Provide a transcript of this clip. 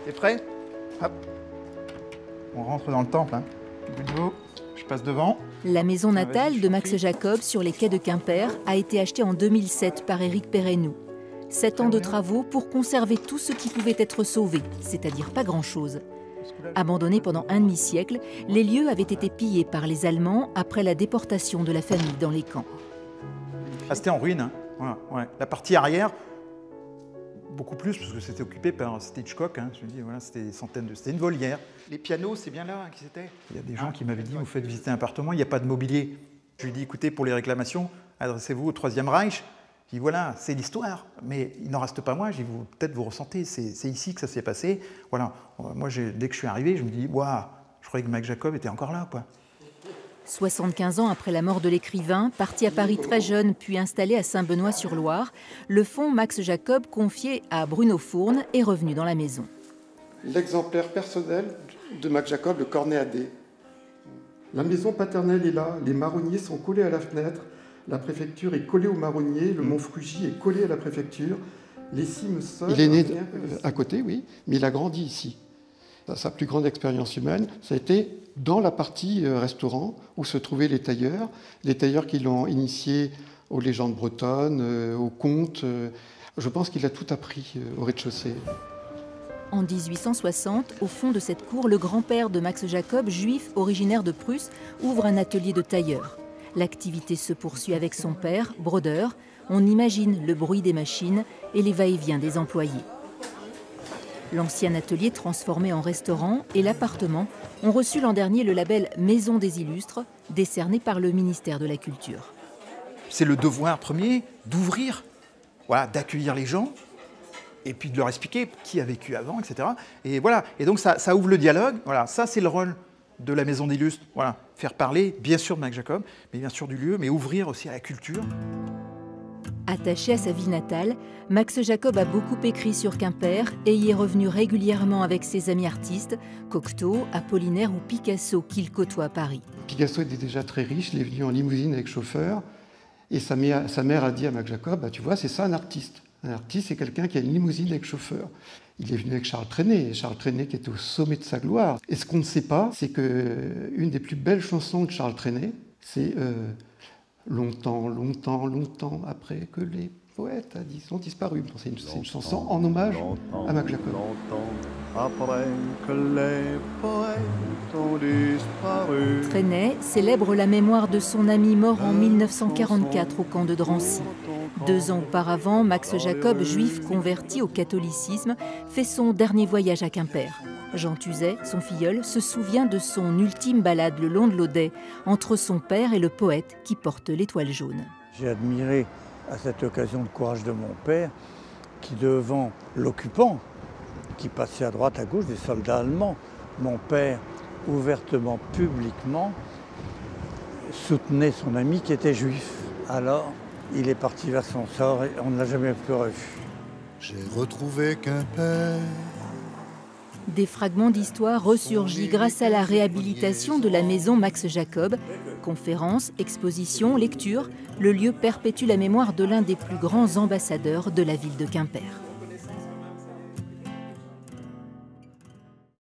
T'es prêt? Hop. On rentre dans le temple. Hein. Je passe devant. La maison natale de Max Jacob sur les quais de Quimper a été achetée en 2007 par Éric Perrennoux. 7 ans de travaux pour conserver tout ce qui pouvait être sauvé, c'est-à-dire pas grand-chose. Abandonnés pendant un demi-siècle, les lieux avaient été pillés par les Allemands après la déportation de la famille dans les camps. Ah, c'était en ruine. Hein. Voilà, ouais. La partie arrière, beaucoup plus, parce que c'était occupé par Hitchcock. Hein. Je me dis, voilà, c'était des centaines de... C'était une volière. Les pianos, c'est bien là qui c'était. Il y a des gens qui m'avaient dit, vous faites visiter un appartement, il n'y a pas de mobilier. Je lui ai dit, écoutez, pour les réclamations, adressez-vous au Troisième Reich. Je dis, voilà, c'est l'histoire, mais il n'en reste pas moins. J'ai dit, peut-être vous ressentez, c'est ici que ça s'est passé. Voilà, moi, dès que je suis arrivé, je me dis, waouh, je croyais que Max Jacob était encore là, quoi. 75 ans après la mort de l'écrivain, parti à Paris très jeune puis installé à Saint-Benoît-sur-Loire, le fonds Max Jacob, confié à Bruno Fourne, est revenu dans la maison. L'exemplaire personnel de Max Jacob, le cornet à dés. La maison paternelle est là, les marronniers sont collés à la fenêtre, la préfecture est collée aux marronniers, le mont Frugy est collé à la préfecture, les cimes seules... Il est né à côté, oui, mais il a grandi ici. Sa plus grande expérience humaine, ça a été dans la partie restaurant où se trouvaient les tailleurs qui l'ont initié aux légendes bretonnes, aux contes. Je pense qu'il a tout appris au rez-de-chaussée. En 1860, au fond de cette cour, le grand-père de Max Jacob, juif originaire de Prusse, ouvre un atelier de tailleur. L'activité se poursuit avec son père, brodeur. On imagine le bruit des machines et les va-et-vient des employés. L'ancien atelier transformé en restaurant et l'appartement ont reçu l'an dernier le label Maison des Illustres, décerné par le ministère de la Culture. C'est le devoir premier d'ouvrir, voilà, d'accueillir les gens et puis de leur expliquer qui a vécu avant, etc. Et voilà. Et donc ça ouvre le dialogue. Voilà, ça c'est le rôle de la Maison des Illustres. Voilà, faire parler bien sûr de Max Jacob, mais bien sûr du lieu, mais ouvrir aussi à la culture. Attaché à sa ville natale, Max Jacob a beaucoup écrit sur Quimper et y est revenu régulièrement avec ses amis artistes, Cocteau, Apollinaire ou Picasso, qu'il côtoie à Paris. Picasso était déjà très riche, il est venu en limousine avec chauffeur, et sa mère a dit à Max Jacob, bah, tu vois, c'est ça un artiste. Un artiste, c'est quelqu'un qui a une limousine avec chauffeur. Il est venu avec Charles Trenet, Charles Trenet qui était au sommet de sa gloire. Et ce qu'on ne sait pas, c'est qu'une des plus belles chansons de Charles Trenet, c'est longtemps, longtemps, longtemps après que les poètes ont disparu. C'est une chanson en hommage à Max Jacob. Après que les poètes ont disparu. Trenet célèbre la mémoire de son ami mort en 1944 au camp de Drancy. 2 ans auparavant, Max Jacob, juif converti au catholicisme, fait son dernier voyage à Quimper. Jean Tuzet, son filleul, se souvient de son ultime balade le long de l'Audet, entre son père et le poète qui porte l'étoile jaune. J'ai admiré à cette occasion le courage de mon père qui, devant l'occupant, qui passait à droite, à gauche, des soldats allemands, mon père, ouvertement, publiquement, soutenait son ami qui était juif. Alors, il est parti vers son sort et on ne l'a jamais plus revu. J'ai retrouvé Quimper. Des fragments d'histoire ressurgis grâce à la réhabilitation de la maison Max Jacob. Conférences, expositions, lectures, le lieu perpétue la mémoire de l'un des plus grands ambassadeurs de la ville de Quimper.